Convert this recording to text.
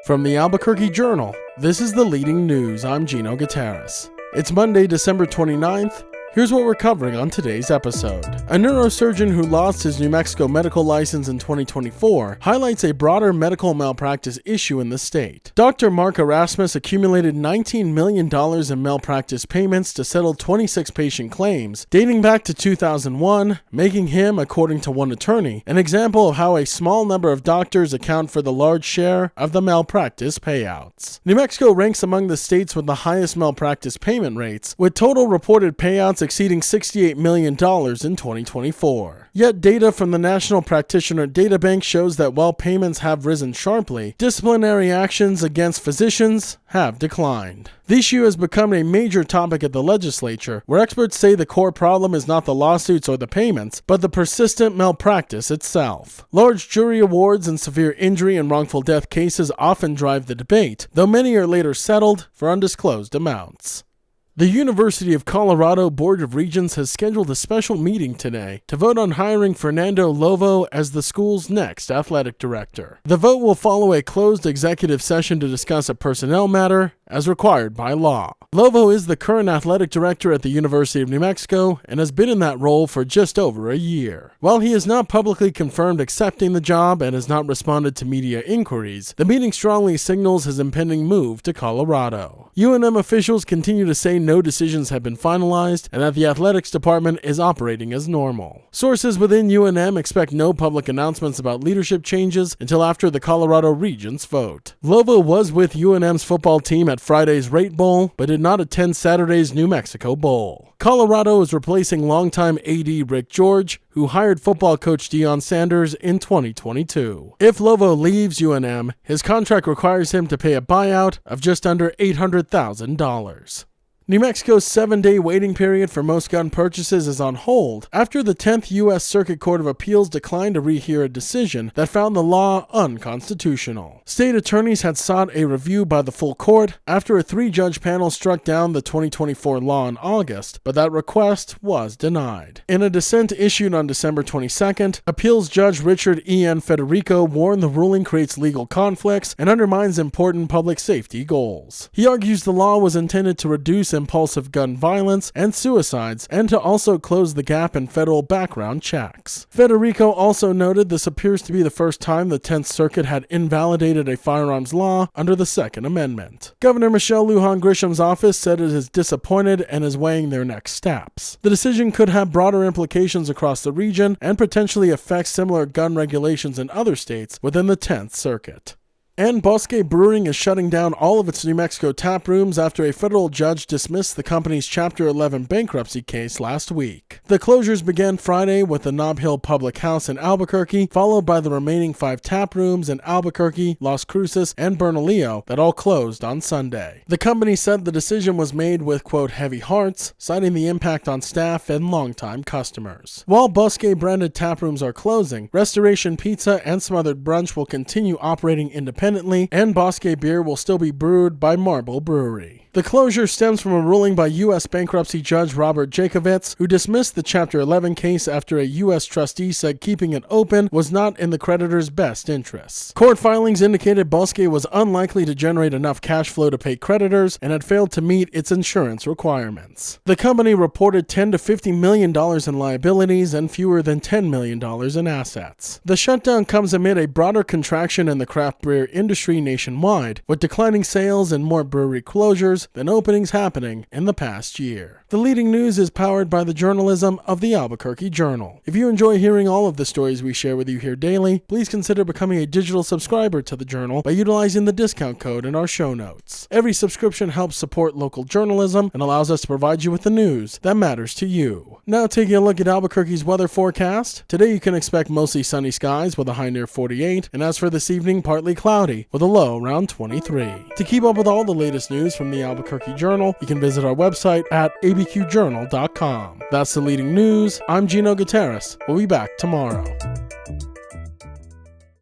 From the Albuquerque Journal, this is the leading news. I'm Gino Gutierrez. It's Monday, December 29th. Here's what we're covering on today's episode. A neurosurgeon who lost his New Mexico medical license in 2024 highlights a broader medical malpractice issue in the state. Dr. Mark Erasmus accumulated $19 million in malpractice payments to settle 26 patient claims dating back to 2001, making him, according to one attorney, an example of how a small number of doctors account for the large share of the malpractice payouts. New Mexico ranks among the states with the highest malpractice payment rates, with total reported payouts exceeding $68 million in 2024. Yet data from the National Practitioner Databank shows that while payments have risen sharply, disciplinary actions against physicians have declined. The issue has become a major topic at the legislature, where experts say the core problem is not the lawsuits or the payments, but the persistent malpractice itself. Large jury awards and severe injury and wrongful death cases often drive the debate, though many are later settled for undisclosed amounts. The University of Colorado Board of Regents has scheduled a special meeting today to vote on hiring Fernando Lovo as the school's next athletic director. The vote will follow a closed executive session to discuss a personnel matter as required by law. Lovo is the current athletic director at the University of New Mexico and has been in that role for just over a year. While he has not publicly confirmed accepting the job and has not responded to media inquiries, the meeting strongly signals his impending move to Colorado. UNM officials continue to say no decisions have been finalized and that the athletics department is operating as normal. Sources within UNM expect no public announcements about leadership changes until after the Colorado Regents vote. Lovo was with UNM's football team at Friday's Rate Bowl, but did not attend Saturday's New Mexico Bowl. Colorado is replacing longtime AD Rick George, who hired football coach Deion Sanders in 2022. If Lovo leaves UNM, his contract requires him to pay a buyout of just under $800,000. New Mexico's 7-day waiting period for most gun purchases is on hold after the 10th U.S. Circuit Court of Appeals declined to rehear a decision that found the law unconstitutional. State attorneys had sought a review by the full court after a 3-judge panel struck down the 2024 law in August, but that request was denied. In a dissent issued on December 22nd, appeals judge Richard E.N. Federico warned the ruling creates legal conflicts and undermines important public safety goals. He argues the law was intended to reduce impulsive gun violence and suicides, and to also close the gap in federal background checks. Federico also noted this appears to be the first time the 10th Circuit had invalidated a firearms law under the Second Amendment. Governor Michelle Lujan Grisham's office said it is disappointed and is weighing their next steps. The decision could have broader implications across the region and potentially affect similar gun regulations in other states within the 10th Circuit. And Bosque Brewing is shutting down all of its New Mexico tap rooms after a federal judge dismissed the company's Chapter 11 bankruptcy case last week. The closures began Friday with the Nob Hill Public House in Albuquerque, followed by the remaining 5 tap rooms in Albuquerque, Las Cruces, and Bernalillo that all closed on Sunday. The company said the decision was made with, quote, heavy hearts, citing the impact on staff and longtime customers. While Bosque branded tap rooms are closing, Restoration Pizza and Smothered Brunch will continue operating independently, and Bosque beer will still be brewed by Marble Brewery. The closure stems from a ruling by U.S. bankruptcy judge Robert Jacobitz, who dismissed the Chapter 11 case after a U.S. trustee said keeping it open was not in the creditor's best interests. Court filings indicated Bosque was unlikely to generate enough cash flow to pay creditors and had failed to meet its insurance requirements. The company reported $10 to $50 million in liabilities and fewer than $10 million in assets. The shutdown comes amid a broader contraction in the craft beer industry nationwide, with declining sales and more brewery closures than openings happening in the past year. The leading news is powered by the journalism of the Albuquerque Journal. If you enjoy hearing all of the stories we share with you here daily, please consider becoming a digital subscriber to the Journal by utilizing the discount code in our show notes. Every subscription helps support local journalism and allows us to provide you with the news that matters to you. Now taking a look at Albuquerque's weather forecast. Today you can expect mostly sunny skies with a high near 48, and as for this evening, partly cloudy with a low around 23. To keep up with all the latest news from the Albuquerque Journal, you can visit our website at abqjournal.com. That's the leading news. I'm Gino Gutierrez. We'll be back tomorrow.